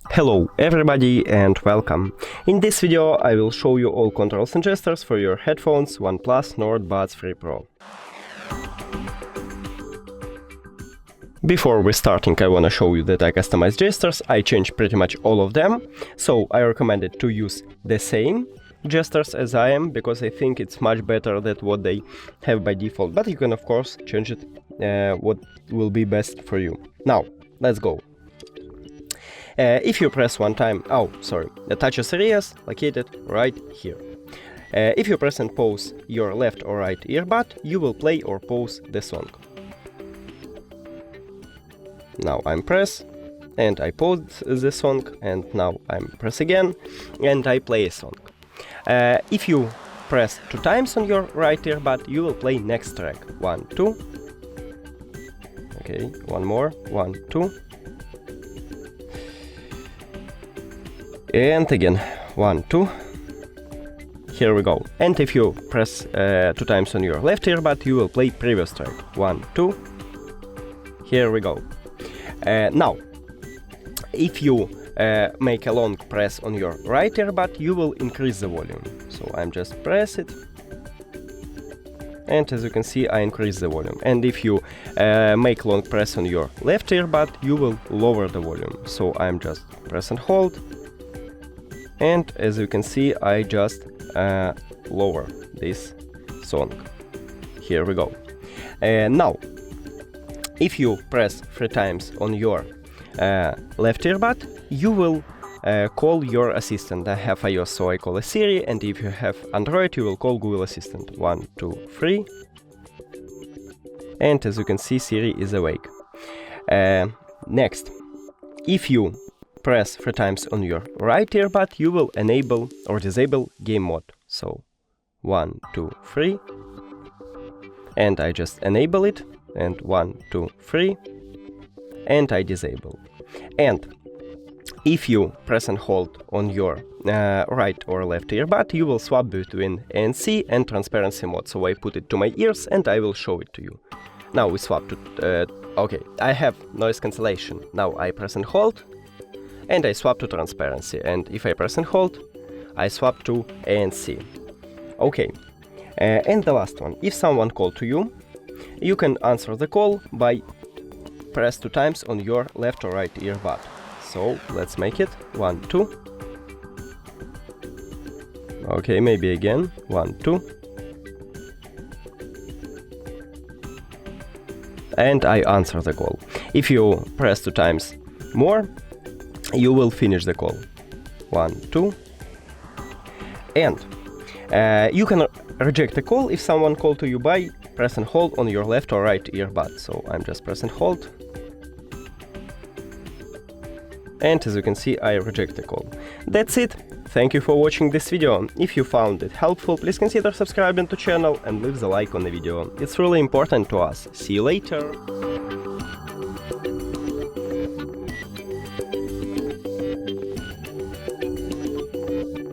Hello everybody and welcome. In this video I will show you all controls and gestures for your headphones OnePlus Nord Buds 3 Pro. Before we starting, I wanna show you that I customized gestures. I changed pretty much all of them, so I recommended to use the same gestures as I am, because I think it's much better than what they have by default, but you can of course change it what will be best for you. Now, let's go. If you press one time, the touches areas located right here. If you press and pause your left or right earbud, you will play or pause the song. Now I'm press and I pause the song, and now I'm press again and I play a song. If you press 2 times on your right earbud, you will play next track. 1, 2. Okay, one more. 1, 2. And again, 1, 2. Here we go. And if you press 2 times on your left earbud, you will play previous track. 1, 2. Here we go. Now, if you make a long press on your right earbud, you will increase the volume. So I'm just press it. And as you can see, I increase the volume. And if you make long press on your left earbud, you will lower the volume. So I'm just press and hold. And as you can see, I just lower this song. Here we go. Now, if you press 3 times on your left earbud, you will call your assistant. I have iOS, so I call a Siri, and if you have Android, you will call Google Assistant. 1, 2, 3. And as you can see, Siri is awake. Next, if you press 3 times on your right earbud, you will enable or disable game mode. So 1, 2, 3. And I just enable it. And 1, 2, 3. And I disable. And if you press and hold on your right or left earbud, you will swap between ANC and transparency mode. So I put it to my ears and I will show it to you. Now we swap to... okay, I have noise cancellation. Now I press and hold. And I swap to transparency, and if I press and hold, I swap to ANC. Okay, and the last one, if someone called to you, you can answer the call by press 2 times on your left or right earbud. So let's make it. 1, 2. Okay, maybe again. 1, 2. And I answer the call. If you press 2 times more, you will finish the call. 1, 2. And you can reject the call if someone called to you by press and hold on your left or right earbud. So I'm just press and hold. And as you can see, I reject the call. That's it. Thank you for watching this video. If you found it helpful, please consider subscribing to the channel and leave the like on the video. It's really important to us. See you later.